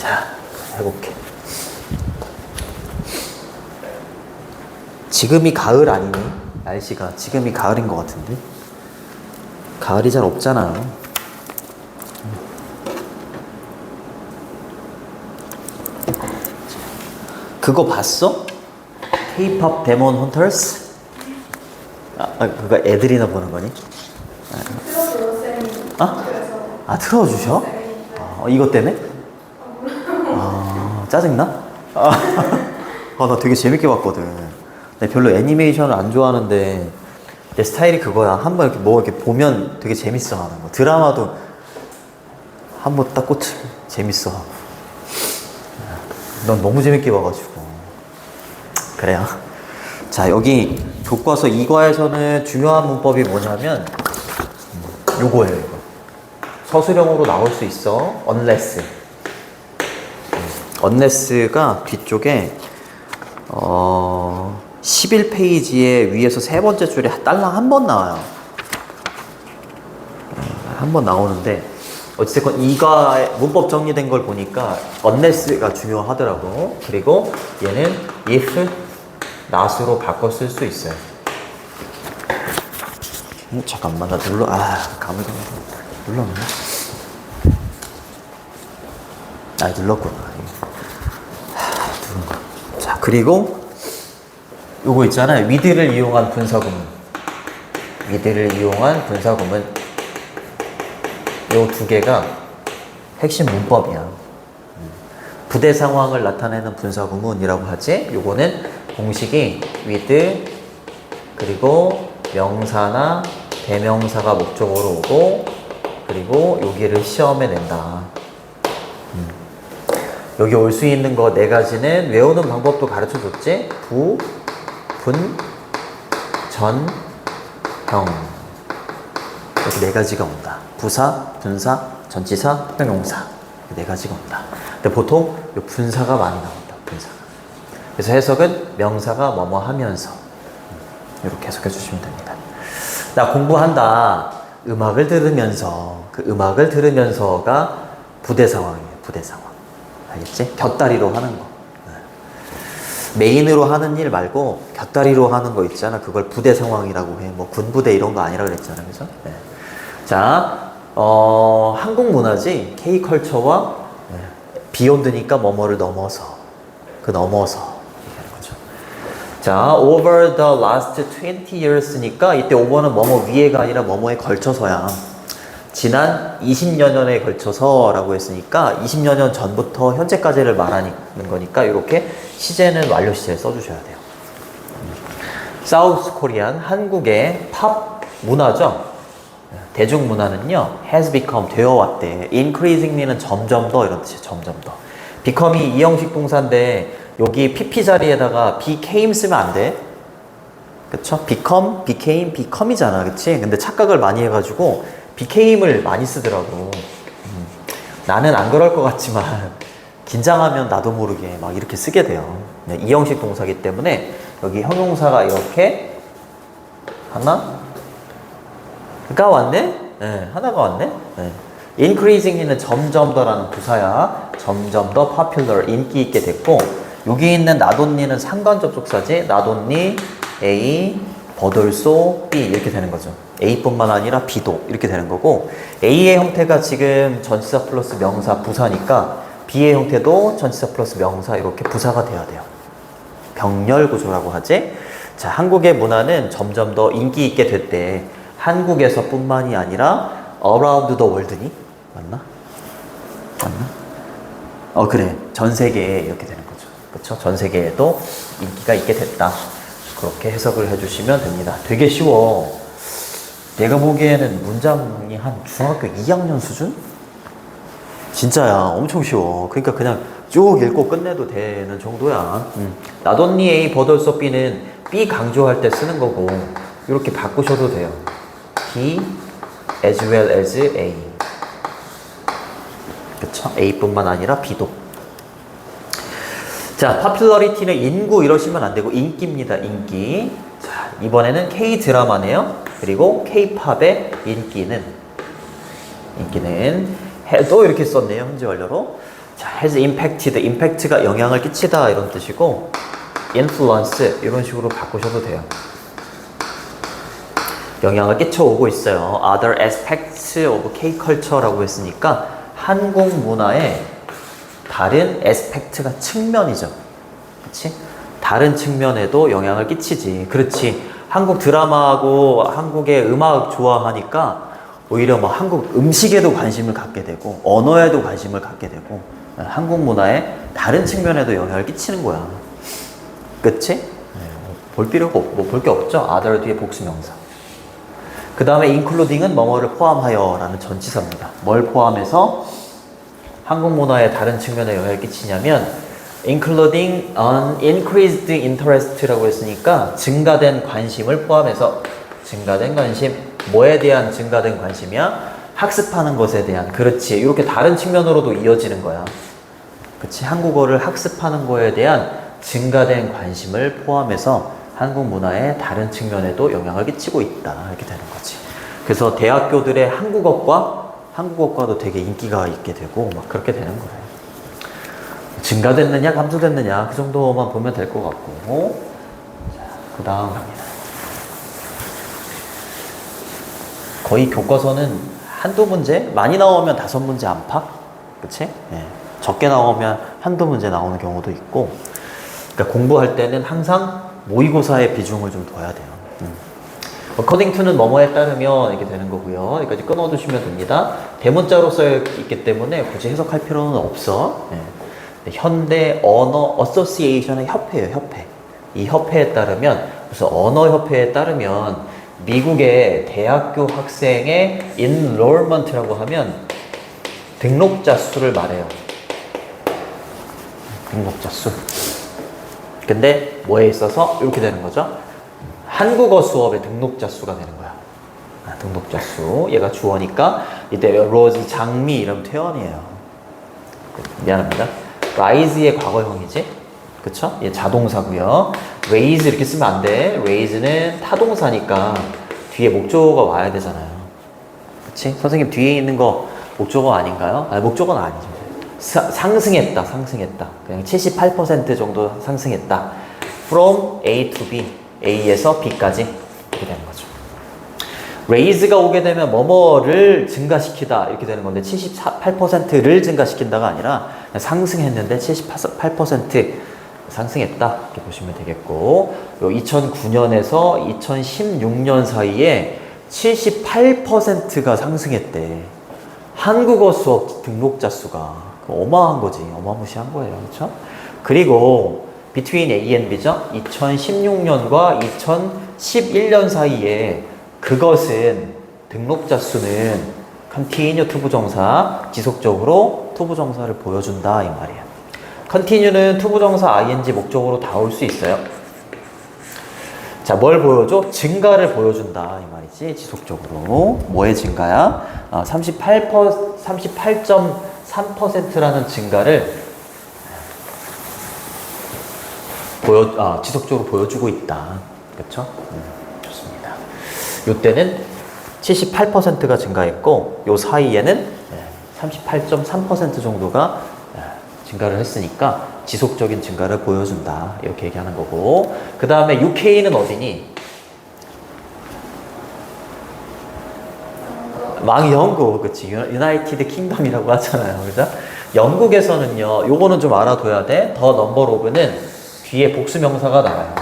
자, 해볼게. 지금이 가을 아니니? 날씨가 지금이 가을인 것 같은데? 가을이 잘 없잖아. 그거 봤어? K-pop 데몬 헌터스? 그거 애들이나 보는 거니? 틀어줘요, 쌤이. 아? 그래서. 아, 틀어주셔? 이것 때문에? 짜증나? 나 되게 재밌게 봤거든. 나 별로 애니메이션을 안 좋아하는데 내 스타일이 그거야. 한번 이렇게 뭐 이렇게 보면 되게 재밌어 하는 거. 드라마도 한번 딱 꽂히면 재밌어 하고. 넌 너무 재밌게 봐가지고. 그래요. 자, 여기 교과서 2과에서는 중요한 문법이 뭐냐면 요거예요, 이거. 서술형으로 나올 수 있어. unless. unless가 뒤쪽에 11페이지에 위에서 세 번째 줄에 딸랑 한 번 나와요. 한 번 나오는데 어쨌든 이가 문법 정리된 걸 보니까 unless가 중요하더라고. 그리고 얘는 if, not으로 바꿔 쓸 수 있어요. 잠깐만, 나 감을 눌렀네. 눌렀구나. 자, 그리고 요거 있잖아요. with를 이용한 분사구문. with를 이용한 분사구문. 요 두 개가 핵심 문법이야. 부대 상황을 나타내는 분사구문이라고 하지. 요거는 공식이 with 그리고 명사나 대명사가 목적어로 오고 그리고 여기를 시험에 낸다. 여기 올 수 있는 거 네 가지는 외우는 방법도 가르쳐 줬지? 부, 분, 전, 형. 이렇게 네 가지가 온다. 부사, 분사, 전치사, 형용사. 네 가지가 온다. 근데 보통 이 분사가 많이 나온다. 분사가. 그래서 해석은 명사가 뭐뭐 하면서 이렇게 해석해 주시면 됩니다. 나 공부한다. 음악을 들으면서 그 음악을 들으면서가 부대 상황이에요. 부대 상황. 알겠지? 곁다리로 하는 거. 메인으로 하는 일 말고 곁다리로 하는 거 있잖아. 그걸 부대 상황이라고 해. 뭐 군부대 이런 거 아니라 그랬잖아. 그죠? 네. 자, 한국 문화지. K컬처와 비욘드니까 뭐뭐를 넘어서. 그 넘어서 얘기하는 거죠. 자, over the last 20 years니까 이때 over는 뭐뭐 위에가 아니라 뭐뭐에 걸쳐서야. 지난 20여 년에 걸쳐서 라고 했으니까 20여 년 전부터 현재까지를 말하는 거니까 이렇게 시제는 완료 시제를 써주셔야 돼요. 사우스 코리안, 한국의 팝 문화죠. 대중문화는요, has become, 되어왔대. increasingly는 점점 더 이런 뜻이에요. 점점 더. become이 이형식 동사인데 여기 pp 자리에다가 became 쓰면 안 돼. 그쵸? become, became, become이잖아. 그치? 근데 착각을 많이 해가지고 became을 많이 쓰더라고. 나는 안 그럴 것 같지만 긴장하면 나도 모르게 막 이렇게 쓰게 돼요. 네, 이형식 동사기 때문에 여기 형용사가 이렇게 하나가 왔네? 네, 하나가 왔네? 네. increasingly는 점점 더라는 부사야. 점점 더 popular, 인기 있게 됐고 여기 있는 not only는 상관 접속사지. not only A, 버돌소, B 이렇게 되는 거죠. A뿐만 아니라 B도 이렇게 되는 거고 A의 형태가 지금 전치사 플러스 명사 부사니까 B의 형태도 전치사 플러스 명사 이렇게 부사가 돼야 돼요. 병렬 구조라고 하지. 자, 한국의 문화는 점점 더 인기 있게 됐대. 한국에서 뿐만이 아니라 around the world니? 맞나? 그래. 전 세계에 이렇게 되는 거죠. 그렇죠? 전 세계에도 인기가 있게 됐다. 그렇게 해석을 해주시면 됩니다. 되게 쉬워. 내가 보기에는 문장이 한 중학교 2학년 수준? 진짜야. 엄청 쉬워. 그러니까 그냥 쭉 읽고 끝내도 되는 정도야. not only A, but also B는 B 강조할 때 쓰는 거고 이렇게 바꾸셔도 돼요. B as well as A. 그쵸? A뿐만 아니라 B도. 자, popularity는 인구 이러시면 안 되고 인기입니다. 인기. 자, 이번에는 K-드라마네요. 그리고 K-팝의 인기는 또 이렇게 썼네요. 현재 완료로. 자, has impacted, impact가 영향을 끼치다 이런 뜻이고 influence 이런 식으로 바꾸셔도 돼요. 영향을 끼쳐오고 있어요. Other aspects of K-culture라고 했으니까 한국 문화의 다른 aspect가 측면이죠. 그렇지? 다른 측면에도 영향을 끼치지. 그렇지. 한국 드라마하고 한국의 음악 좋아하니까 오히려 뭐 한국 음식에도 관심을 갖게 되고 언어에도 관심을 갖게 되고 한국 문화의 다른 측면에도 영향을 끼치는 거야. 그치? 볼 필요가 없고 볼 게 없죠. other 뒤에 복수명사. 그 다음에 including은 뭐뭐를 포함하여 라는 전치사입니다. 뭘 포함해서 한국 문화의 다른 측면에 영향을 끼치냐면 including an increased interest라고 했으니까 증가된 관심을 포함해서 증가된 관심, 뭐에 대한 증가된 관심이야? 학습하는 것에 대한. 그렇지. 이렇게 다른 측면으로도 이어지는 거야. 그렇지. 한국어를 학습하는 거에 대한 증가된 관심을 포함해서 한국 문화의 다른 측면에도 영향을 끼치고 있다. 이렇게 되는 거지. 그래서 대학교들의 한국어과도 되게 인기가 있게 되고 막 그렇게 되는 거예요. 증가됐느냐 감소됐느냐 그 정도만 보면 될 것 같고. 자, 그 다음 갑니다. 거의 교과서는 한두 문제, 많이 나오면 5문제 안팎, 그치? 예. 적게 나오면 한두 문제 나오는 경우도 있고. 그러니까 공부할 때는 항상 모의고사의 비중을 좀 둬야 돼요. according to는 뭐뭐에 따르면 이렇게 되는 거고요. 여기까지 끊어두시면 됩니다. 대문자로 써 있기 때문에 굳이 해석할 필요는 없어. 예. 현대 언어 어소시에이션의 협회예요, 협회. 이 협회에 따르면, 그래서 언어협회에 따르면 미국의 대학교 학생의 enrollment라고 하면 등록자 수를 말해요. 등록자 수. 근데 뭐에 있어서 이렇게 되는 거죠? 한국어 수업의 등록자 수가 되는 거야. 등록자 수. 얘가 주어니까 이때 로즈, 장미 이러면 태연이에요. 미안합니다. rise의 과거형이지. 그쵸? 얘 자동사고요. raise 이렇게 쓰면 안 돼. raise는 타동사니까 뒤에 목적어가 와야 되잖아요. 그치? 선생님 뒤에 있는 거 목적어 아닌가요? 아니, 목적어는 아니죠. 상승했다, 상승했다. 그냥 78% 정도 상승했다. from A to B. A에서 B까지. 이렇게 되는 거죠. raise가 오게 되면 뭐뭐를 증가시키다. 이렇게 되는 건데 78%를 증가시킨다가 아니라 상승했는데 78% 상승했다. 이렇게 보시면 되겠고, 2009년에서 2016년 사이에 78%가 상승했대. 한국어 수업 등록자 수가. 어마어마한 거지. 어마무시한 거예요. 그렇죠? 그리고 between A and B죠. 2016년과 2011년 사이에 그것은 등록자 수는 continue 투부정사, 지속적으로 투부정사를 보여준다 이 말이에요. continue는 투부정사 ing 목적으로 다 올 수 있어요. 자, 뭘 보여줘? 증가를 보여준다 이 말이지. 지속적으로. 뭐의 증가야? 38.3%라는 증가를 지속적으로 보여주고 있다. 그렇죠? 좋습니다. 요때는 78%가 증가했고 요 사이에는 38.3% 정도가 증가를 했으니까 지속적인 증가를 보여준다. 이렇게 얘기하는 거고. 그 다음에 UK는 어디니? 영국, 그치. 유나이티드 킹덤이라고 하잖아요. 그죠? 영국에서는요, 요거는 좀 알아둬야 돼. 더 넘버 오브는 뒤에 복수명사가 나와요.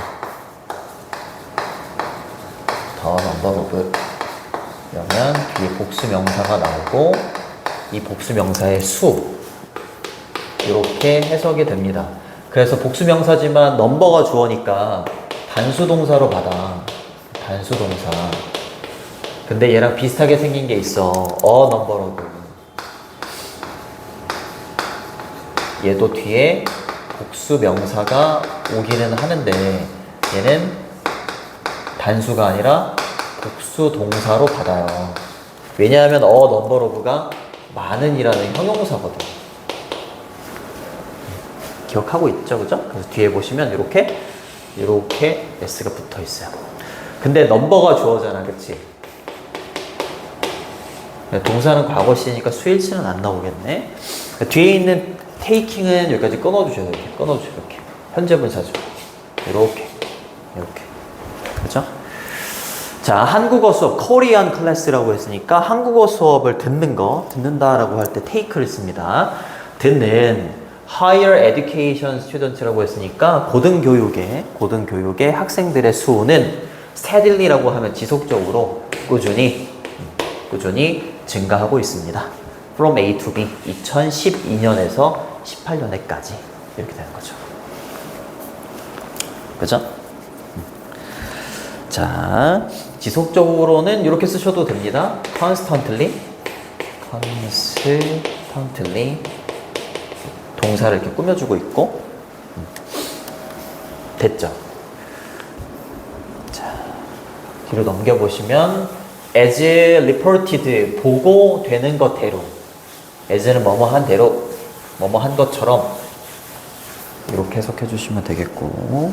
더 넘버 오브. 그러면 뒤에 복수명사가 나오고, 이 복수명사의 수. 이렇게 해석이 됩니다. 그래서 복수명사지만 넘버가 주어니까 단수동사로 받아. 단수동사. 근데 얘랑 비슷하게 생긴 게 있어. 넘버로도. 얘도 뒤에 복수명사가 오기는 하는데 얘는 단수가 아니라 복수동사로 받아요. 왜냐하면 넘버로브가 많은이라는 형용사거든. 기억하고 있죠, 그죠? 그래서 뒤에 보시면 이렇게 s가 붙어 있어요. 근데 넘버가 주어잖아, 그치? 동사는 과거 시니까 수일치는 안 나오겠네. 뒤에 있는 taking은 여기까지 끊어주셔야 돼요. 이렇게 끊어주세요. 이렇게. 현재 분사죠. 이렇게. 그죠? 자, 한국어 수업, 코리안 클래스라고 했으니까 한국어 수업을 듣는다라고 할 때 take를 씁니다. 듣는 higher education students라고 했으니까 고등교육의 학생들의 수는 steadily라고 하면 지속적으로 꾸준히 증가하고 있습니다. From A to B, 2012년에서 18년에까지 이렇게 되는 거죠. 그죠? 자, 지속적으로는 이렇게 쓰셔도 됩니다. constantly 동사를 이렇게 꾸며주고 있고 됐죠? 자, 뒤로 넘겨보시면 as reported 보고되는 것대로 as는 뭐뭐한 대로 뭐뭐한 것처럼 이렇게 해석해 주시면 되겠고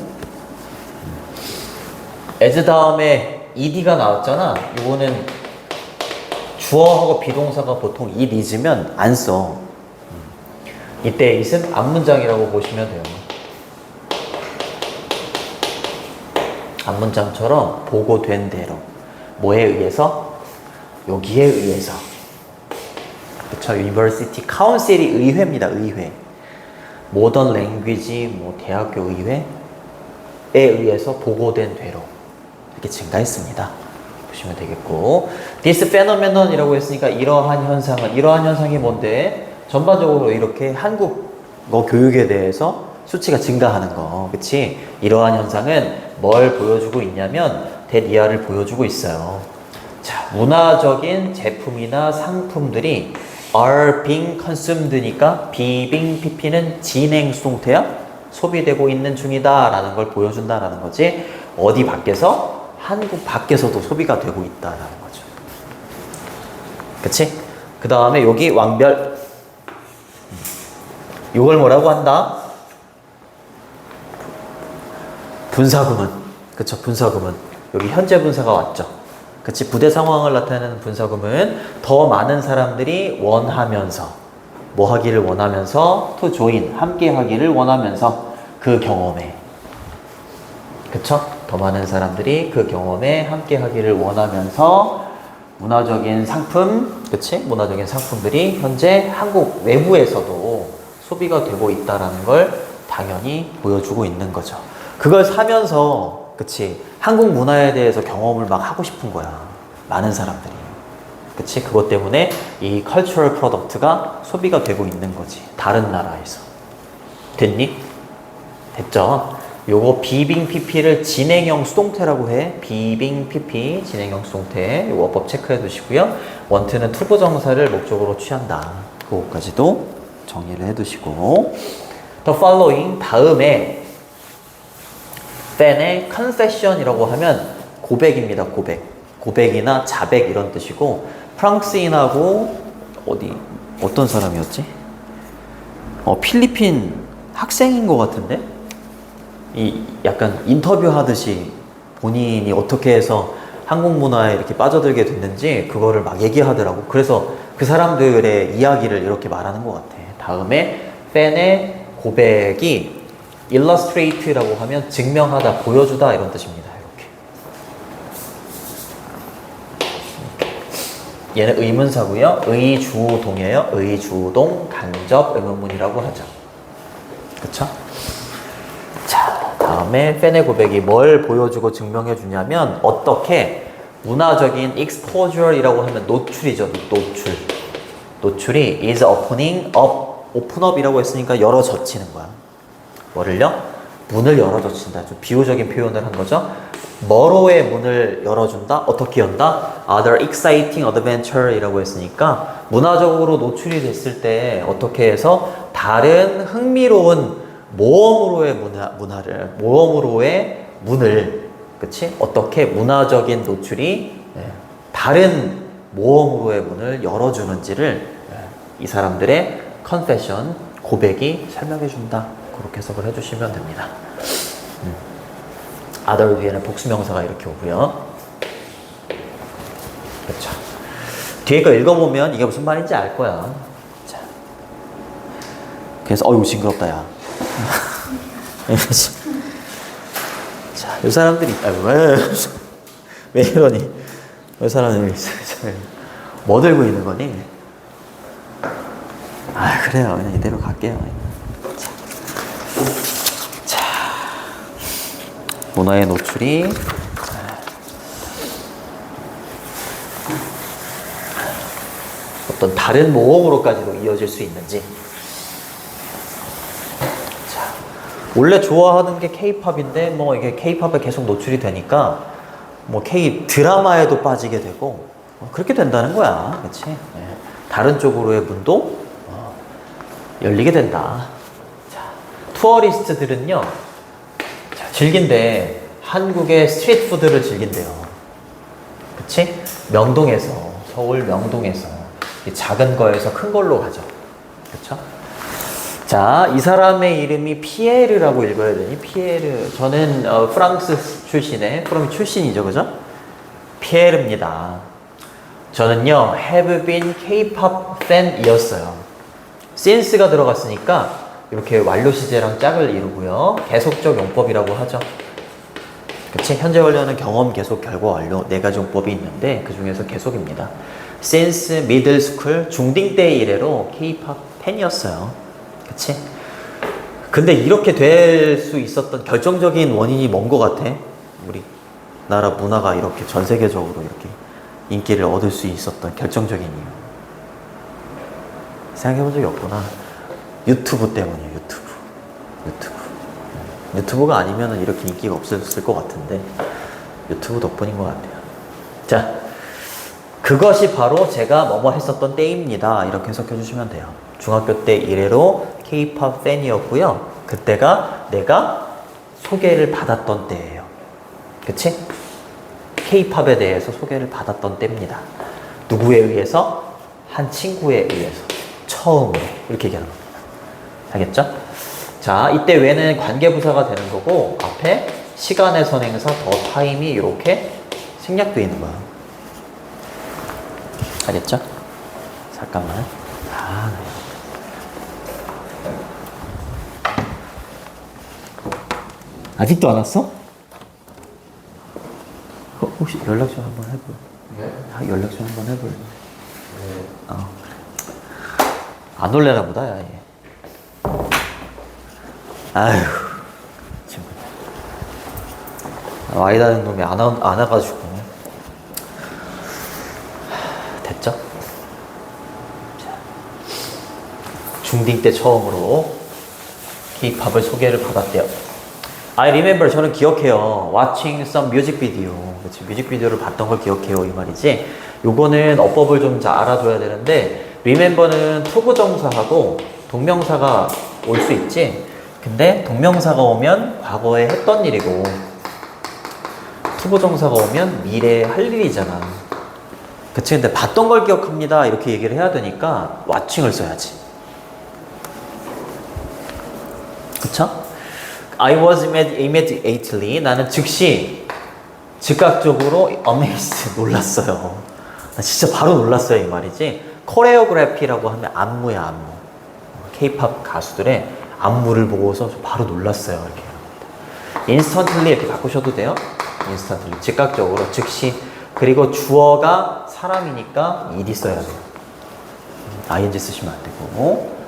as 다음에 ed가 나왔잖아. 이거는 주어하고 비동사가 보통 it is면 안 써. 이때 it은 앞문장이라고 보시면 돼요. 앞문장처럼 보고된 대로 뭐에 의해서? 여기에 의해서. 그쵸? University Council이 의회입니다. 의회. 모던 랭귀지 뭐 대학교 의회에 의해서 보고된 대로 이렇게 증가했습니다. 보시면 되겠고 This phenomenon이라고 했으니까 이러한 현상이 뭔데? 전반적으로 이렇게 한국어 교육에 대해서 수치가 증가하는 거, 그치? 이러한 현상은 뭘 보여주고 있냐면 대니아를 보여주고 있어요. 자, 문화적인 제품이나 상품들이 are being consumed니까 being pp는 진행 수동태야? 소비되고 있는 중이다 라는 걸 보여준다라는 거지. 어디 밖에서? 한국 밖에서도 소비가 되고 있다라는 거죠. 그치? 그 다음에 여기 왕별 이걸 뭐라고 한다? 분사구문. 그쵸? 분사구문. 여기 현재 분사가 왔죠. 그치? 부대 상황을 나타내는 분사구문. 더 많은 사람들이 원하면서 뭐 하기를 원하면서 to join 함께 하기를 원하면서 그 경험에 그쵸? 더 많은 사람들이 그 경험에 함께 하기를 원하면서 문화적인 상품, 그치? 문화적인 상품들이 현재 한국 외부에서도 소비가 되고 있다라는 걸 당연히 보여주고 있는 거죠. 그걸 사면서, 그치? 한국 문화에 대해서 경험을 막 하고 싶은 거야. 많은 사람들이. 그치? 그것 때문에 이 cultural product가 소비가 되고 있는 거지. 다른 나라에서. 됐니? 됐죠? 요거 being pp를 진행형 수동태라고 해. being pp 진행형 수동태. 요거 어법 체크해 두시고요. want는 투부정사를 목적으로 취한다. 그거까지도 정리를 해 두시고 the following 다음에 then의 confession이라고 하면 고백입니다. 고백이나 자백 이런 뜻이고 프랑스인하고 어떤 사람이었지? 필리핀 학생인 것 같은데? 이 약간 인터뷰 하듯이 본인이 어떻게 해서 한국 문화에 이렇게 빠져들게 됐는지 그거를 막 얘기하더라고. 그래서 그 사람들의 이야기를 이렇게 말하는 것 같아. 다음에 팬의 고백이 illustrate라고 하면 증명하다, 보여주다 이런 뜻입니다. 이렇게. 얘는 의문사고요. 의주동이에요. 의주동 간접 의문문이라고 하죠. 그쵸? 자, 다음에 팬의 고백이 뭘 보여주고 증명해 주냐면 어떻게 문화적인 exposure이라고 하면 노출이죠. 노출이 is opening up. open up이라고 했으니까 열어젖히는 거야. 뭐를요? 문을 열어젖힌다. 좀 비유적인 표현을 한 거죠. 뭐로의 문을 열어준다? 어떻게 연다? Other exciting adventure이라고 했으니까 문화적으로 노출이 됐을 때 어떻게 해서 다른 흥미로운 모험으로의 모험으로의 문을, 그치? 어떻게 문화적인 노출이 다른 모험으로의 문을 열어주는지를 이 사람들의 confession, 고백이 설명해 준다. 그렇게 해석을 해주시면 됩니다. other 뒤에는 복수명사가 이렇게 오고요. 그렇죠. 뒤에 거 읽어보면 이게 무슨 말인지 알 거야. 자, 그래서 어이구 징그럽다 야. 자, 이 사람들이 왜 이러니? 이 사람들이 뭐 들고 있는 거니? 아 그래요. 그냥 이대로 갈게요. 자, 문화의 노출이 어떤 다른 모험으로까지도 이어질 수 있는지. 자, 원래 좋아하는 게 K-팝인데 뭐 이게 K-팝에 계속 노출이 되니까 뭐 K 드라마에도 빠지게 되고 그렇게 된다는 거야, 그렇지? 네. 다른 쪽으로의 문도 열리게 된다. 자, 투어리스트들은요, 자, 즐긴데 한국의 스트리트 푸드를 즐긴대요. 그치? 명동에서, 서울 명동에서 이 작은 거에서 큰 걸로 가죠. 그쵸? 자, 이 사람의 이름이 피에르라고 읽어야 되니? 피에르. 저는 프랑스 출신의, 프랑스 출신이죠, 그죠? 피에르입니다. 저는요, have been K-pop fan이었어요. since가 들어갔으니까 이렇게 완료 시제랑 짝을 이루고요. 계속적 용법이라고 하죠. 그치? 현재 완료는 경험, 계속, 결과 완료 네 가지 용법이 있는데 그 중에서 계속입니다. since middle school 중딩 때 이래로 K-pop 팬이었어요. 그치? 근데 이렇게 될 수 있었던 결정적인 원인이 뭔 것 같아? 우리 나라 문화가 이렇게 전 세계적으로 이렇게 인기를 얻을 수 있었던 결정적인 이유. 생각해본 적이 없구나. 유튜브 때문이에요. 유튜브가 아니면 이렇게 인기가 없었을 것 같은데 유튜브 덕분인 것 같아요. 자, 그것이 바로 제가 뭐뭐 했었던 때입니다. 이렇게 해석해 주시면 돼요. 중학교 때 이래로 K-pop 팬이었고요. 그때가 내가 소개를 받았던 때예요. 그치? K-팝에 대해서 소개를 받았던 때입니다. 누구에 의해서? 한 친구에 의해서. 처음으로. 이렇게 얘기하는 겁니다. 알겠죠? 자, 이때 왜는 관계부사가 되는 거고 앞에 시간의 선행사 더 타임이 이렇게 생략되어 있는 거야. 알겠죠? 잠깐만. 아직도 안 왔어? 혹시 연락 좀 한번 해볼? 네? 연락 좀 한번 해볼? 네. 안 올래나 보다, 야, 얘. 아휴, 친구. 와이다는 놈이 안 와가지고. 됐죠? 자, 중딩 때 처음으로 K-팝을 소개를 받았대요. I remember, 저는 기억해요. Watching some music video. 그치, 뮤직비디오를 봤던 걸 기억해요. 이 말이지. 요거는 어법을 좀 잘 알아둬야 되는데, remember는 투부정사하고 동명사가 올 수 있지. 근데 동명사가 오면 과거에 했던 일이고, 투부정사가 오면 미래에 할 일이잖아. 그치, 근데 봤던 걸 기억합니다. 이렇게 얘기를 해야 되니까, watching을 써야지. 그쵸? I was immediately, 나는 즉시 즉각적으로 amazed, 놀랐어요. 나 진짜 바로 놀랐어요, 이 말이지. 코레오그래피라고 하면 안무야, 안무. K-팝 가수들의 안무를 보고서 바로 놀랐어요, 이렇게. instantly 이렇게 바꾸셔도 돼요. instantly, 즉각적으로, 즉시. 그리고 주어가 사람이니까 ed 써야 돼요. ing 쓰시면 안 되고.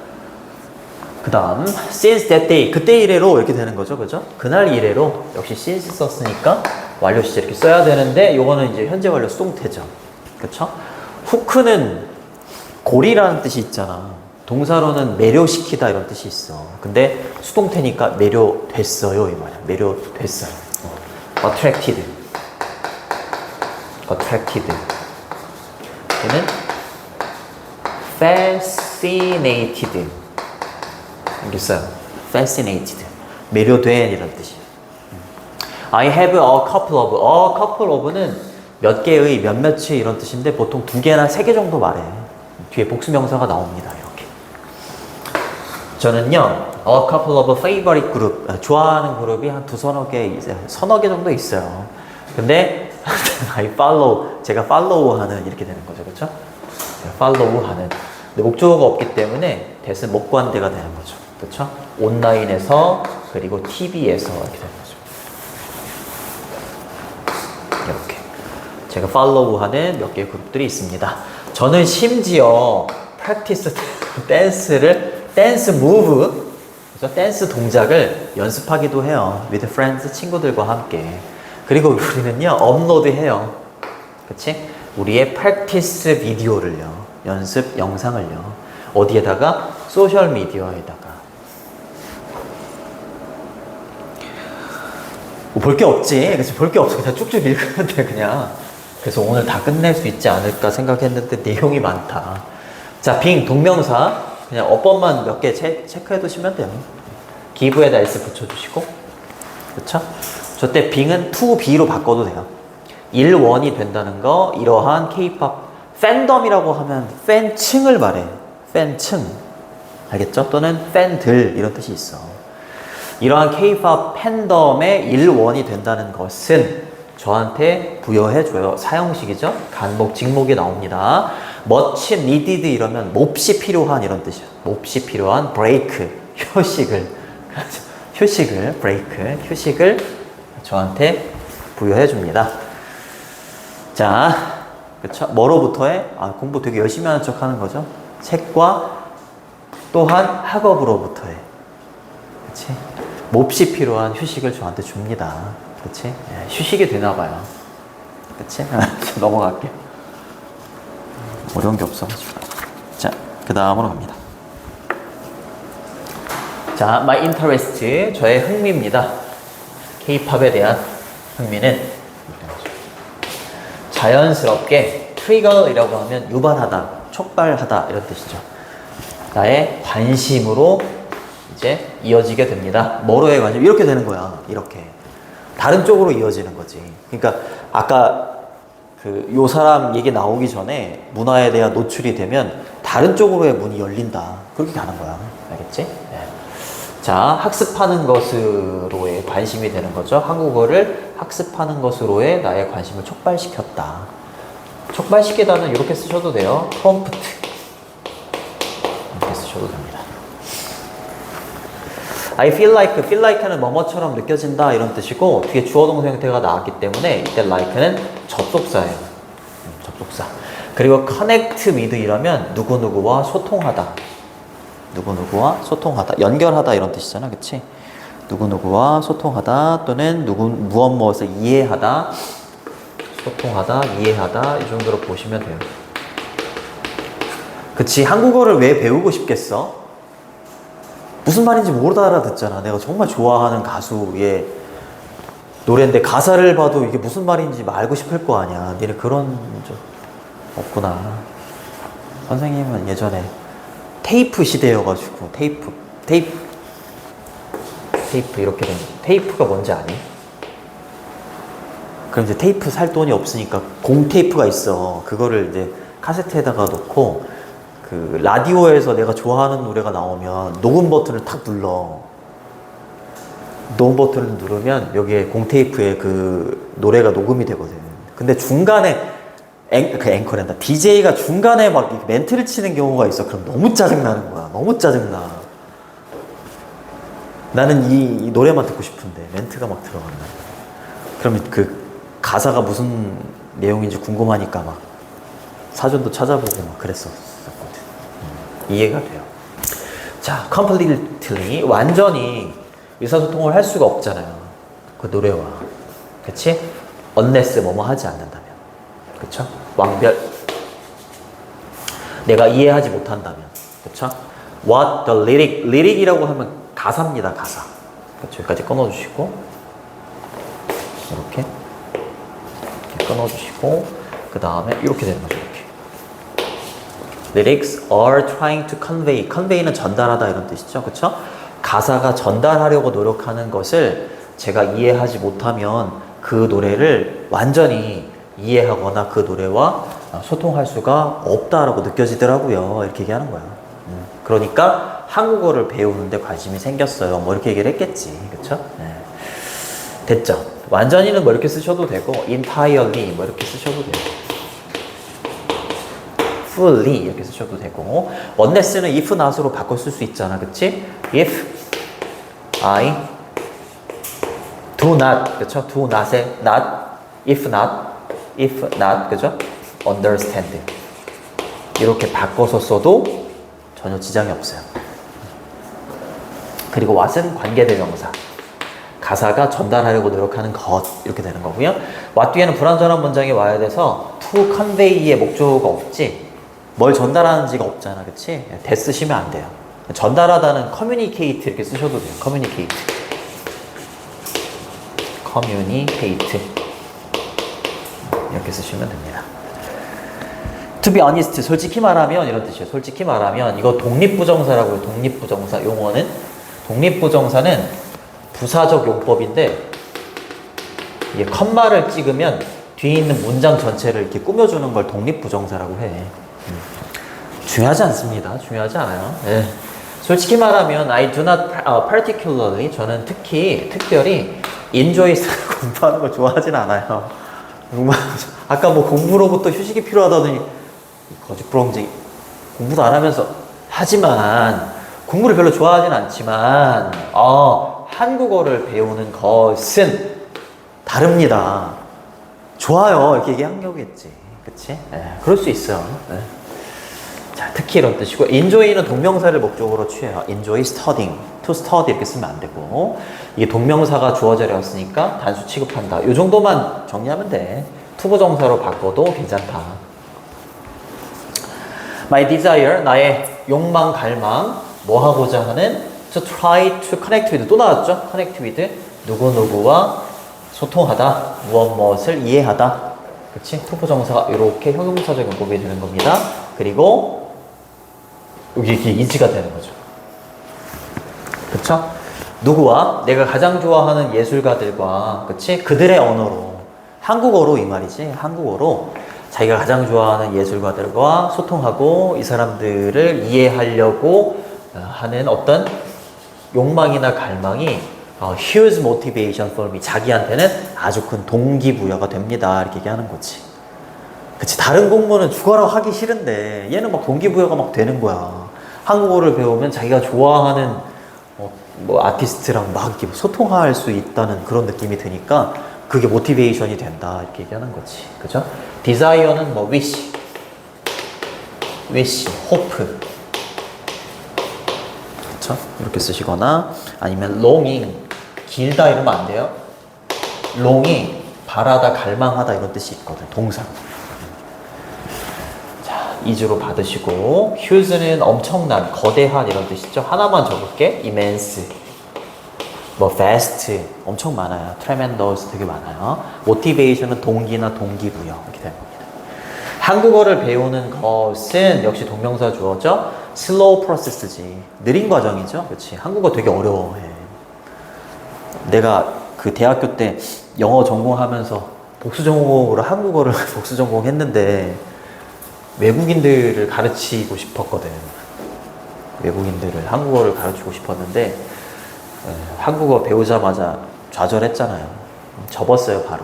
그 다음 since that day, 그때 이래로 이렇게 되는 거죠, 그죠? 그날 이래로 역시 since 썼으니까 완료 시제 이렇게 써야 되는데 요거는 이제 현재 완료 수동태죠, 그쵸? 후크는 고리라는 뜻이 있잖아. 동사로는 매료시키다 이런 뜻이 있어. 근데 수동태니까 매료됐어요, 이 말이야. 매료됐어요. attracted. 얘는 fascinated. 여기 있어요. fascinated. 매료된 이런 뜻이에요. I have a couple of. a couple of는 몇 개의, 몇몇의 이런 뜻인데 보통 2개나 3개 정도 말해. 뒤에 복수명사가 나옵니다. 이렇게. 저는요, a couple of favorite group. 좋아하는 그룹이 한 서너 개 정도 있어요. 근데 I follow. 제가 follow 하는 이렇게 되는 거죠. 그렇죠? follow 하는. 근데 목적어가 없기 때문에 대신 목관대가 되는 거죠. 그쵸? 온라인에서 그리고 TV에서 이렇게 되는 거죠. 이렇게 제가 팔로우하는 몇 개의 그룹들이 있습니다. 저는 심지어 프랙티스 댄스 무브, 그래서 댄스 동작을 연습하기도 해요. with friends, 친구들과 함께. 그리고 우리는요 업로드해요. 그치? 우리의 프랙티스 비디오를요, 연습 영상을요, 어디에다가? 소셜 미디어에다가. 뭐 볼 게 없지. 그래서 볼 게 없어. 그냥 쭉쭉 읽으면 돼, 그냥. 그래서 오늘 다 끝낼 수 있지 않을까 생각했는데 내용이 많다. 자, 빙, 동명사. 그냥 어법만 몇 개 체크해 두시면 돼요. give에다 s 붙여주시고. 그쵸? 저때 빙은 to be로 바꿔도 돼요. 1, 1이 된다는 거, 이러한 K-pop 팬덤이라고 하면 팬층을 말해. 팬층. 알겠죠? 또는 팬들, 이런 뜻이 있어. 이러한 K-pop 팬덤의 1, 1이 된다는 것은 저한테 부여해줘요. 사형식이죠? 간목, 직목이 나옵니다. much needed 이러면 몹시 필요한 이런 뜻이에요. 몹시 필요한 break, 휴식을 break, 휴식을 저한테 부여해줍니다. 자, 그쵸? 뭐로부터의? 공부 되게 열심히 하는 척 하는 거죠. 책과 또한 학업으로부터의. 그치? 몹시 필요한 휴식을 저한테 줍니다. 그치? 예, 휴식이 되나봐요. 그치? 넘어갈게요. 어려운 게 없어가지고. 자, 그 다음으로 갑니다. 자, my interest, 저의 흥미입니다. K-팝에 대한 흥미는 자연스럽게 trigger이라고 하면 유발하다, 촉발하다 이런 뜻이죠. 나의 관심으로 이제 이어지게 됩니다. 뭐로의 관심? 이렇게 되는 거야. 이렇게. 다른 쪽으로 이어지는 거지. 그러니까 아까 요 사람 얘기 나오기 전에 문화에 대한 노출이 되면 다른 쪽으로의 문이 열린다. 그렇게 가는 거야. 알겠지? 네. 자, 학습하는 것으로의 관심이 되는 거죠. 한국어를 학습하는 것으로의 나의 관심을 촉발시켰다. 촉발시키다는 이렇게 쓰셔도 돼요. 프롬프트. 이렇게 쓰셔도 됩니다. I feel like는 뭐뭐처럼 느껴진다 이런 뜻이고, 뒤에 주어 동사 형태가 나왔기 때문에 이때 like는 접속사예요. 접속사. 그리고 connect with 이러면 누구누구와 소통하다. 누구누구와 소통하다. 연결하다 이런 뜻이잖아. 그치? 누구누구와 소통하다 또는 무엇을 이해하다. 소통하다, 이해하다 이 정도로 보시면 돼요. 그치? 한국어를 왜 배우고 싶겠어? 무슨 말인지 못 알아듣잖아. 내가 정말 좋아하는 가수의 노래인데 가사를 봐도 이게 무슨 말인지 알고 싶을 거 아니야. 니네 그런 적 없구나. 선생님은 예전에 테이프 시대여가지고 테이프 이렇게 된 테이프가 뭔지 아니? 그럼 이제 테이프 살 돈이 없으니까 공테이프가 있어. 그거를 이제 카세트에다가 놓고 그 라디오에서 내가 좋아하는 노래가 나오면 녹음 버튼을 탁 눌러. 녹음 버튼을 누르면 여기에 공테이프에 그 노래가 녹음이 되거든. 근데 중간에 앵커랜다. DJ가 중간에 막 멘트를 치는 경우가 있어. 그럼 너무 짜증나는 거야. 너무 짜증나. 나는 이 노래만 듣고 싶은데 멘트가 막 들어간다. 그러면 그 가사가 무슨 내용인지 궁금하니까 막 사전도 찾아보고 막 그랬었거든. 이해가 돼요. 자, completely 완전히 의사소통을 할 수가 없잖아요. 그 노래와. 그치? unless 뭐뭐 하지 않는다면. 그쵸? 완별. 내가 이해하지 못한다면. 그쵸? What the lyric이라고 하면 가사입니다. 가사. 그쵸? 여기까지 끊어주시고 이렇게 끊어주시고 그 다음에 이렇게 되는 거죠. 이렇게. Lyrics are trying to convey. convey는 전달하다 이런 뜻이죠. 그쵸? 가사가 전달하려고 노력하는 것을 제가 이해하지 못하면 그 노래를 완전히 이해하거나 그 노래와 소통할 수가 없다라고 느껴지더라고요. 이렇게 얘기하는 거야. 그러니까 한국어를 배우는데 관심이 생겼어요. 뭐 이렇게 얘기를 했겠지. 그쵸? 네. 됐죠? 완전히는 뭐 이렇게 쓰셔도 되고 entirely 뭐 이렇게 쓰셔도 돼요. fully 이렇게 쓰셔도 되고 원네스는 if not으로 바꿔 쓸 수 있잖아, 그치? If I do not, 그쵸? do not의 not, if not, 그죠? understand 이렇게 바꿔서 써도 전혀 지장이 없어요. 그리고 what은 관계대명사, 가사가 전달하려고 노력하는 것 이렇게 되는 거고요. what 뒤에는 불완전한 문장이 와야 돼서 to convey의 목적어가 없지 뭘 전달하는지가 없잖아, 그치? 대 쓰시면 안 돼요. 전달하다는 communicate 이렇게 쓰셔도 돼요. communicate 이렇게 쓰시면 됩니다. To be honest, 솔직히 말하면 이런 뜻이에요. 솔직히 말하면 이거 독립부정사라고요. 독립부정사 용어는 독립부정사는 부사적 용법인데 이게 컴마를 찍으면 뒤에 있는 문장 전체를 이렇게 꾸며주는 걸 독립부정사라고 해. 중요하지 않습니다. 중요하지 않아요. 네. 솔직히 말하면 I do not particularly 저는 특별히 enjoy 공부하는 걸 좋아하진 않아요. 아까 뭐 공부로부터 휴식이 필요하다더니 거짓부렁쟁이 공부도 안 하면서 하지만 공부를 별로 좋아하진 않지만 한국어를 배우는 것은 다릅니다. 좋아요 이렇게 얘기한 거겠지, 그치? 그럴 수 있어요. 자, 특히 이런 뜻이고 enjoy는 동명사를 목적으로 취해요. enjoy studying, to study 이렇게 쓰면 안 되고 이게 동명사가 주어져였으니까 단수 취급한다. 이 정도만 정리하면 돼. 투부정사로 바꿔도 괜찮다. My desire, 나의 욕망, 갈망, 뭐 하고자 하는 to try to connect with, 또 나왔죠? connect with, 누구누구와 소통하다, 무엇을 이해하다. 그치? 투부정사가 이렇게 형용사적 용법이 되는 겁니다. 그리고 여기 이렇게 이지가 되는 거죠. 그쵸? 누구와? 내가 가장 좋아하는 예술가들과, 그치? 그들의 언어로, 한국어로 이 말이지, 한국어로 자기가 가장 좋아하는 예술가들과 소통하고 이 사람들을 이해하려고 하는 어떤 욕망이나 갈망이 huge motivation for me, 자기한테는 아주 큰 동기부여가 됩니다. 이렇게 얘기하는 거지. 그치, 다른 공부는 죽어라 하기 싫은데 얘는 막 동기부여가 막 되는 거야. 한국어를 배우면 자기가 좋아하는 뭐 아티스트랑 막 이렇게 소통할 수 있다는 그런 느낌이 드니까 그게 모티베이션이 된다 이렇게 얘기하는 거지. 그죠? desire는 뭐 wish, hope, 그쵸? 이렇게 쓰시거나 아니면 longing, 길다 이러면 안 돼요. long이 바라다, 갈망하다 이런 뜻이 있거든, 동사. 자, 이주로 받으시고 huge는 엄청난, 거대한 이런 뜻이죠. 하나만 적을게. immense, 뭐 vast, 엄청 많아요. tremendous 되게 많아요. motivation은 동기나 동기부여 이렇게 되는 겁니다. 한국어를 배우는 것은 역시 동명사 주어죠. slow process지, 느린 과정이죠. 그렇지. 한국어 되게 어려워해. 내가 그 대학교 때 영어 전공하면서 복수 전공으로 한국어를 복수 전공했는데 외국인들을 가르치고 싶었거든. 외국인들을 한국어를 가르치고 싶었는데 한국어 배우자마자 좌절했잖아요. 접었어요, 바로.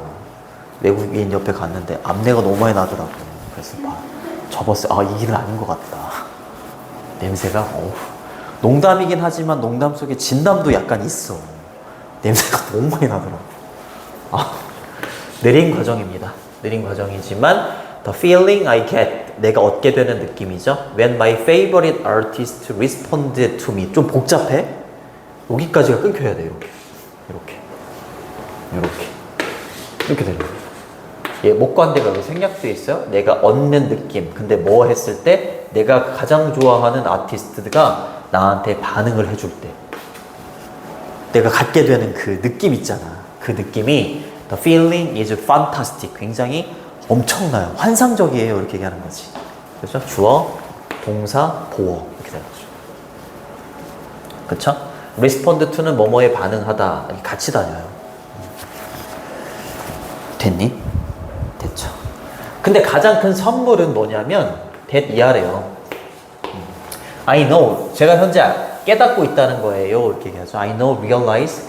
외국인 옆에 갔는데 암내가 너무 많이 나더라고. 그래서 접었어요. 이 길은 아닌 것 같다. 냄새가 농담이긴 하지만 농담 속에 진담도 약간 있어. 냄새가 너무 많이 나더라고. 느린 과정입니다. 느린 과정이지만 the feeling I get, 내가 얻게 되는 느낌이죠. When my favorite artist responded to me. 좀 복잡해? 여기까지가 끊겨야 돼요. 이렇게 되는 거예요. 예, 목관대가 여기 생략돼 있어요. 내가 얻는 느낌. 근데 뭐 했을 때 내가 가장 좋아하는 아티스트가 나한테 반응을 해줄 때 내가 갖게 되는 그 느낌 있잖아. 그 느낌이 the feeling is fantastic. 굉장히 엄청나요. 환상적이에요. 이렇게 얘기하는 거지. 그렇죠? 주어, 동사, 보어 이렇게 되는 거죠. 그렇죠? respond to는 뭐뭐에 반응하다. 같이 다녀요. 됐니? 됐죠. 근데 가장 큰 선물은 뭐냐면 that 이하래요. I know, 제가 현재 깨닫고 있다는 거예요. 이렇게 얘기하죠. I know, realize.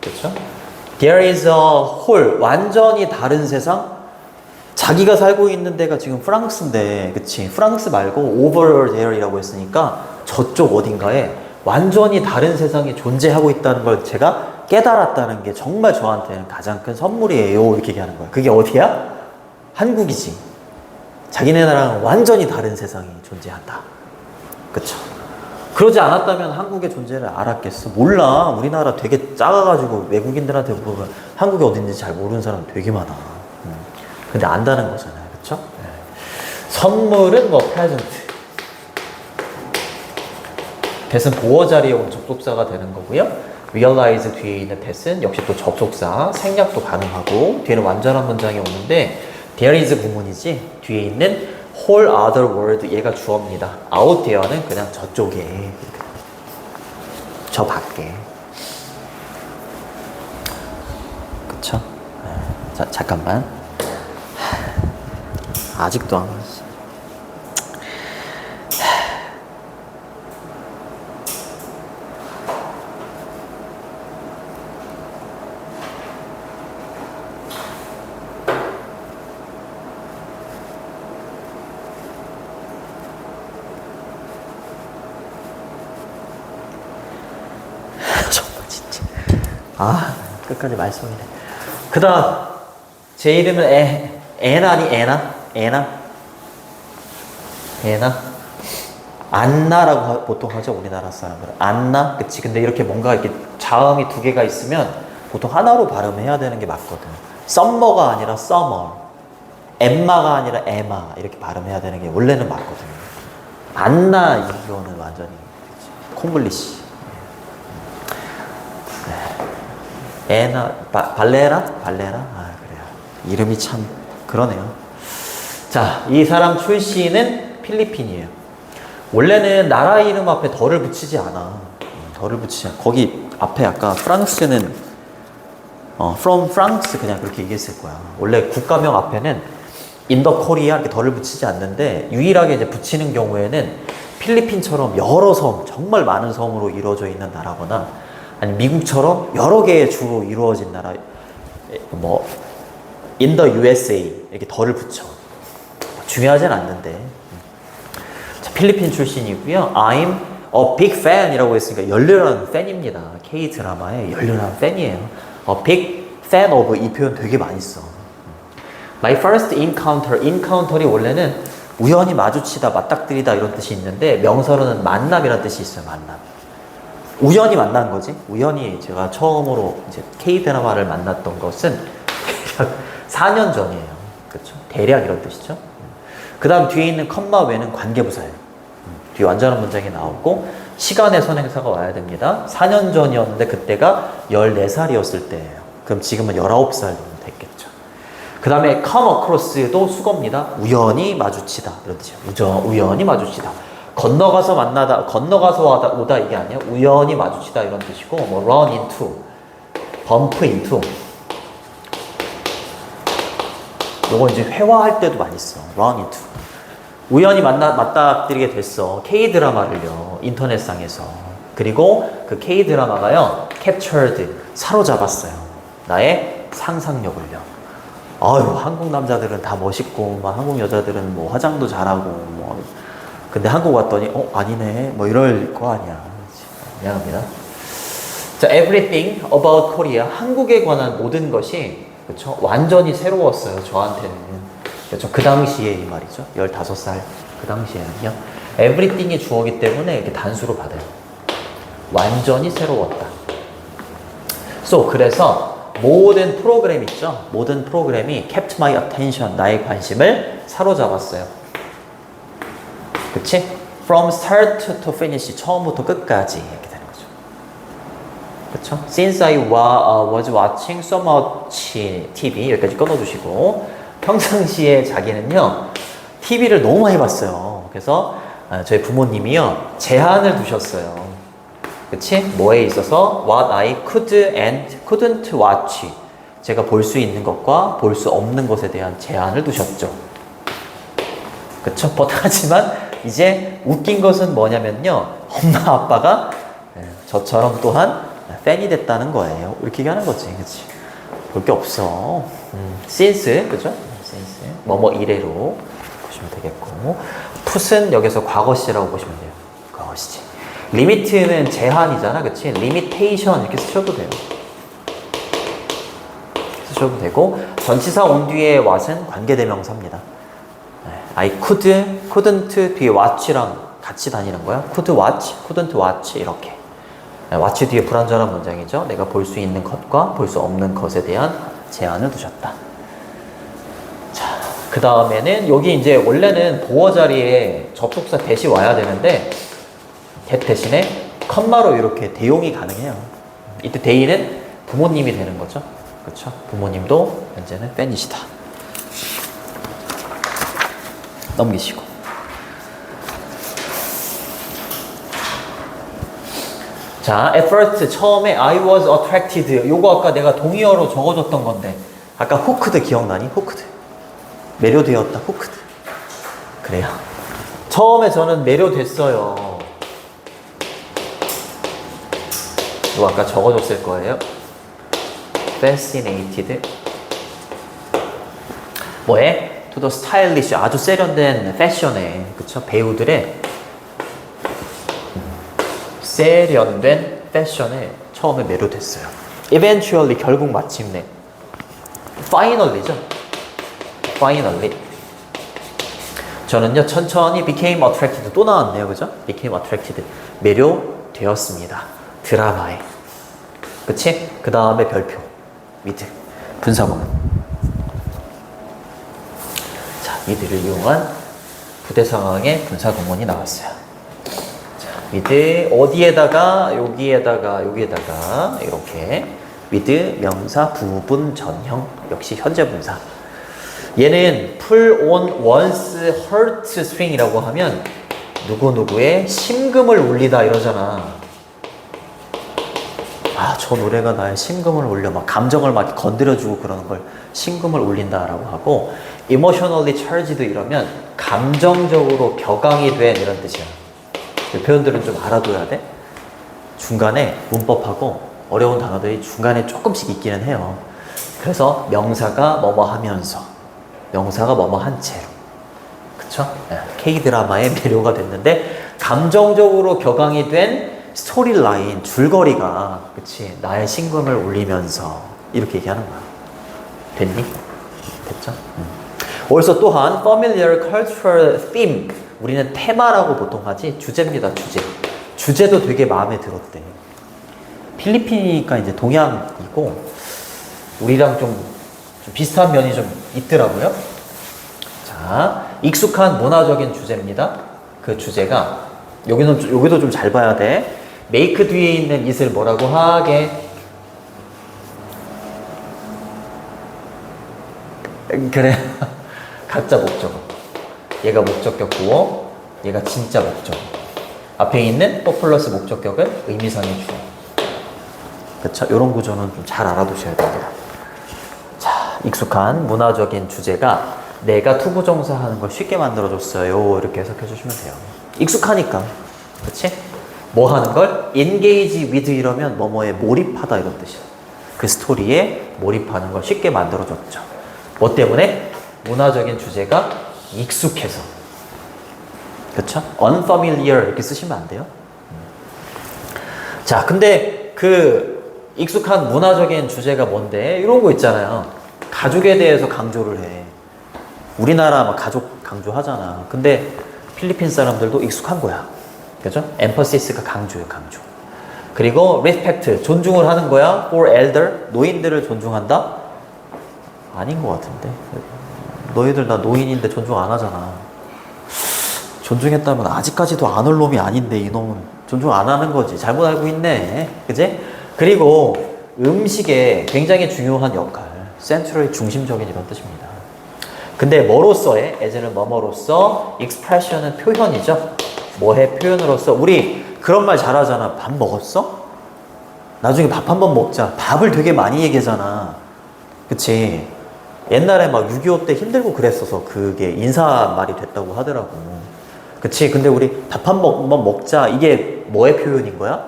그렇죠? There is a whole, 완전히 다른 세상, 자기가 살고 있는 데가 지금 프랑스인데, 그치? 프랑스 말고 over there이라고 했으니까 저쪽 어딘가에 완전히 다른 세상이 존재하고 있다는 걸 제가 깨달았다는 게 정말 저한테는 가장 큰 선물이에요. 이렇게 얘기하는 거야. 그게 어디야? 한국이지. 자기네 나라랑 완전히 다른 세상이 존재한다. 그쵸? 그러지 않았다면 한국의 존재를 알았겠어? 몰라. 우리나라 되게 작아가지고 외국인들한테 물어보면 한국이 어딘지 잘 모르는 사람 되게 많아. 근데 안다는 거잖아요. 그쵸? 네. 선물은 뭐 present. that은 보어 자리에 온 접속사가 되는 거고요. realize 뒤에 있는 that은 역시 또 접속사, 생략도 가능하고 뒤에는 완전한 문장이 오는데 there is 구문이지 뒤에 있는 whole other world 얘가 주어입니다. out there는 그냥 저쪽에 저 밖에 그쵸? 자 잠깐만 아직도 안 왔어. 정말 진짜 끝까지 말썽이네. 그 다음 제 이름은 애나니 애나 안나라고 보통 하죠. 우리나라 사람들은 안나. 그치. 근데 이렇게 뭔가 이렇게 자음이 두 개가 있으면 보통 하나로 발음해야 되는 게 맞거든. 썸머가 아니라 서머, 엠마가 아니라 에마 이렇게 발음해야 되는 게 원래는 맞거든요. 안나 이거는 완전히 콩글리시. 애나 발레라? 그래요. 이름이 참 그러네요. 자, 이 사람 출신은 필리핀이에요. 원래는 나라 이름 앞에 덜을 붙이지 않아. 거기 앞에 아까 프랑스는 from France 그냥 그렇게 얘기했을 거야. 원래 국가명 앞에는 in the Korea 이렇게 덜을 붙이지 않는데 유일하게 이제 붙이는 경우에는 필리핀처럼 여러 섬, 정말 많은 섬으로 이루어져 있는 나라거나 아니 미국처럼 여러 개의 주로 이루어진 나라 뭐 in the USA 이렇게 덜을 붙여. 중요하진 않는데. 자, 필리핀 출신이고요. I'm a big fan이라고 했으니까 열렬한 팬입니다. K 드라마의 열렬한 팬이에요. A big fan of 이 표현 되게 많이 써. My first encounter이 원래는 우연히 마주치다, 맞닥뜨리다 이런 뜻이 있는데 명사로는 만남이라는 뜻이 있어요. 만남. 우연히 만난 거지. 우연히 제가 처음으로 이제 K 드라마를 만났던 것은 대략 4년 전이에요. 그렇죠? 대략 이런 뜻이죠. 그 다음 뒤에 있는 컴마 외는 관계부사예요. 뒤에 완전한 문장이 나오고 시간의 선행사가 와야 됩니다. 4년 전이었는데 그때가 14살이었을 때예요. 그럼 지금은 19살 정도 됐겠죠. 그 다음에 come across도 수거입니다. 우연히 마주치다 이런 뜻이에요. 우연히 마주치다. 건너가서 오다 이게 아니에요. 우연히 마주치다 이런 뜻이고 뭐 run into, bump into 요거 이제 회화할 때도 많이 써. run into. 우연히 맞닥뜨리게 됐어. K-드라마를요. 인터넷상에서. 그리고 그 K-드라마가요. captured. 사로잡았어요. 나의 상상력을요. 아유, 한국 남자들은 다 멋있고, 막 한국 여자들은 뭐 화장도 잘하고, 뭐. 근데 한국 왔더니, 아니네. 뭐 이럴 거 아니야. 미안합니다. 자, everything about Korea. 한국에 관한 모든 것이 그렇죠? 완전히 새로웠어요. 저한테는. 그렇죠? 그 당시에 이 말이죠. 15살 그 당시에는요. everything이 주어기 때문에 이렇게 단수로 받아요. 완전히 새로웠다. 그래서 모든 프로그램 있죠? 모든 프로그램이 kept my attention. 나의 관심을 사로잡았어요. 그치? from start to finish. 처음부터 끝까지. 이렇게 되는 거죠. 그쵸? Since I was watching so much TV 여기까지 끊어주시고 평상시에 자기는요 TV를 너무 많이 봤어요. 그래서 저희 부모님이요 제한을 두셨어요. 그치? 뭐에 있어서 what I could and couldn't watch 제가 볼 수 있는 것과 볼 수 없는 것에 대한 제한을 두셨죠. 그쵸? 하지만 이제 웃긴 것은 뭐냐면요 엄마 아빠가 저처럼 또한 팬이 됐다는 거예요. 이렇게 얘기하는 거지. 그치? 볼 게 없어. since, 그죠? since 뭐뭐 이래로 보시면 되겠고 put은 여기서 과거시라고 보시면 돼요. 과거시지. limit는 제한이잖아, 그치? limitation 이렇게 쓰셔도 돼요. 쓰셔도 되고 전치사 온 뒤에 what은 관계대명사입니다. I couldn't 뒤에 watch랑 같이 다니는 거야. could watch, couldn't watch 이렇게. watch 뒤에 불완전한 문장이죠. 내가 볼 수 있는 것과 볼 수 없는 것에 대한 제한을 두셨다. 자, 그 다음에는 여기 이제 원래는 보어 자리에 접속사 대시 와야 되는데 get 대신에 컴마로 이렇게 대용이 가능해요. 이때 대의는 부모님이 되는 거죠. 그렇죠? 부모님도 현재는 팬이시다. 넘기시고. 자, at first 처음에 I was attracted. 요거 아까 내가 동의어로 적어줬던 건데 아까 hooked 기억나니? hooked. 매료되었다. hooked. 그래요. 처음에 저는 매료됐어요. 이거 아까 적어줬을 거예요. fascinated. 뭐에? to the stylish. 아주 세련된 패션에. 그쵸? 배우들의 세련된 패션에 처음에 매료됐어요. eventually 결국 마침내. finally죠. finally. 저는요 천천히 became attracted 또 나왔네요, 그죠? became attracted 매료되었습니다. 드라마에. 그치? 그 다음에 별표 with 분사구문. 자, with를 이용한 부대 상황의 분사구문이 나왔어요. with 어디에다가 여기에다가 여기에다가 이렇게 with 명사 부분 전형 역시 현재 분사. 얘는 pull on one's heart string이라고 하면 누구누구의 심금을 울리다 이러잖아. 아, 저 노래가 나의 심금을 울려 막 감정을 막 건드려주고 그러는 걸 심금을 울린다라고 하고 emotionally charged 이러면 감정적으로 격앙이 된 이런 뜻이야. 이 표현들은 좀 알아둬야 돼. 중간에 문법하고 어려운 단어들이 중간에 조금씩 있기는 해요. 그래서 명사가 뭐뭐 하면서 명사가 뭐뭐 한 채로 그쵸? K드라마의 매료가 됐는데 감정적으로 격앙이 된 스토리 라인, 줄거리가 그치? 나의 심금을 울리면서 이렇게 얘기하는 거야. 됐니? 됐죠? also 또한 familiar cultural theme 우리는 테마라고 보통 하지 주제입니다. 주제. 주제도 되게 마음에 들었대. 필리핀이니까 이제 동양이고 우리랑 좀 비슷한 면이 좀 있더라고요. 자, 익숙한 문화적인 주제입니다. 그 주제가 여기도 좀 잘 봐야 돼. make 뒤에 있는 it을 뭐라고 하게? 그래. 가짜 목적어. 얘가 목적격 구어, 얘가 진짜 목적어. 앞에 있는 또 플러스 목적격은 의미상의 주어. 그쵸? 이런 구조는 좀 잘 알아두셔야 됩니다. 자, 익숙한 문화적인 주제가 내가 투부정사 하는 걸 쉽게 만들어줬어요. 이렇게 해석해 주시면 돼요. 익숙하니까. 그치? 뭐 하는 걸? engage with 이러면 뭐뭐에 몰입하다 이런 뜻이야. 그 스토리에 몰입하는 걸 쉽게 만들어줬죠. 뭐 때문에? 문화적인 주제가 익숙해서. 그쵸? unfamiliar 이렇게 쓰시면 안 돼요. 자, 근데 그 익숙한 문화적인 주제가 뭔데? 이런 거 있잖아요. 가족에 대해서 강조를 해. 우리나라 막 가족 강조하잖아. 근데 필리핀 사람들도 익숙한 거야. 그죠? emphasis 강조예요, 강조. 그리고 respect, 존중을 하는 거야. for elder, 노인들을 존중한다? 아닌 것 같은데. 너희들 나 노인인데 존중 안 하잖아. 존중했다면 아직까지도 안 올 놈이 아닌데 이놈은 존중 안 하는 거지. 잘못 알고 있네. 그지? 그리고 음식에 굉장히 중요한 역할, 센트럴의 중심적인 이런 뜻입니다. 근데 뭐로서의, as는 뭐뭐로서, expression은 표현이죠. 뭐해? 표현으로서. 우리 그런 말 잘하잖아. 밥 먹었어? 나중에 밥 한번 먹자. 밥을 되게 많이 얘기하잖아. 그치? 옛날에 막 6.25 때 힘들고 그랬어서 그게 인사말이 됐다고 하더라고. 그치? 근데 우리 밥 한번 먹자. 이게 뭐의 표현인 거야?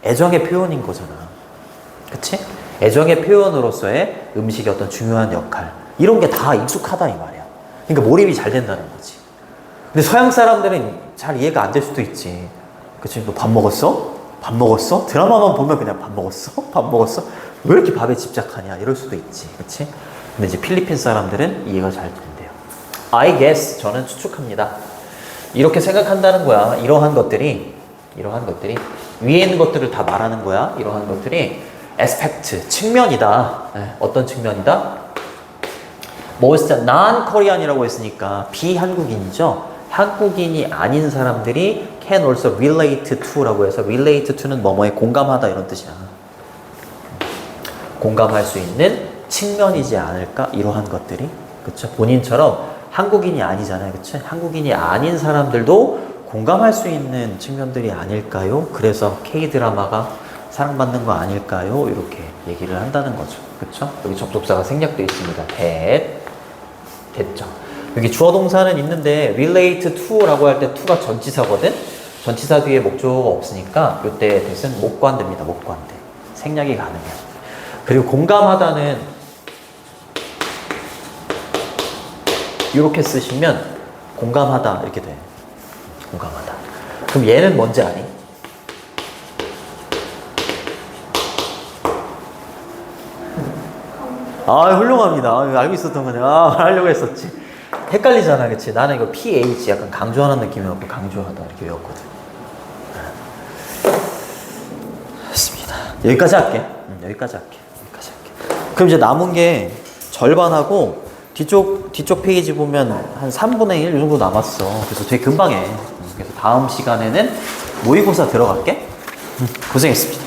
애정의 표현인 거잖아. 그치? 애정의 표현으로서의 음식의 어떤 중요한 역할. 이런 게 다 익숙하다 이 말이야. 그러니까 몰입이 잘 된다는 거지. 근데 서양 사람들은 잘 이해가 안 될 수도 있지. 그치? 너 밥 먹었어? 밥 먹었어? 드라마만 보면 그냥 밥 먹었어? 밥 먹었어? 왜 이렇게 밥에 집착하냐? 이럴 수도 있지. 그치? 근데 이제 필리핀 사람들은 이해가 잘 된대요. I guess, 저는 추측합니다. 이렇게 생각한다는 거야. 이러한 것들이 위에 있는 것들을 다 말하는 거야. 이러한 것들이 aspect, 측면이다. 네, 어떤 측면이다? most non-Korean이라고 했으니까 비한국인이죠. 한국인이 아닌 사람들이 can also relate to라고 해서 relate to는 뭐뭐에 공감하다 이런 뜻이야. 공감할 수 있는 측면이지 않을까? 이러한 것들이. 그쵸? 본인처럼 한국인이 아니잖아요. 그쵸? 한국인이 아닌 사람들도 공감할 수 있는 측면들이 아닐까요? 그래서 K-드라마가 사랑받는 거 아닐까요? 이렇게 얘기를 한다는 거죠. 그쵸? 여기 접속사가 생략되어 있습니다. 됐죠. 여기 주어 동사는 있는데 relate to라고 할 때 to가 전치사거든? 전치사 뒤에 목조가 없으니까 이때 대신 목관대입니다. 목관대. 생략이 가능해요. 그리고 공감하다는 이렇게 쓰시면 공감하다 이렇게 돼. 공감하다. 그럼 얘는 뭔지 아니? 아, 훌륭합니다. 아, 알고 있었던 거네. 아, 하려고 했었지. 헷갈리잖아, 그치? 나는 이거 PH 약간 강조하는 느낌이었고 강조하다 이렇게 외웠거든. 좋습니다. 여기까지 할게. 여기까지 할게. 그럼 이제 남은 게 절반하고 뒤쪽 페이지 보면 한 3분의 1 이 정도 남았어. 그래서 되게 금방 해. 그래서 다음 시간에는 모의고사 들어갈게. 고생했습니다.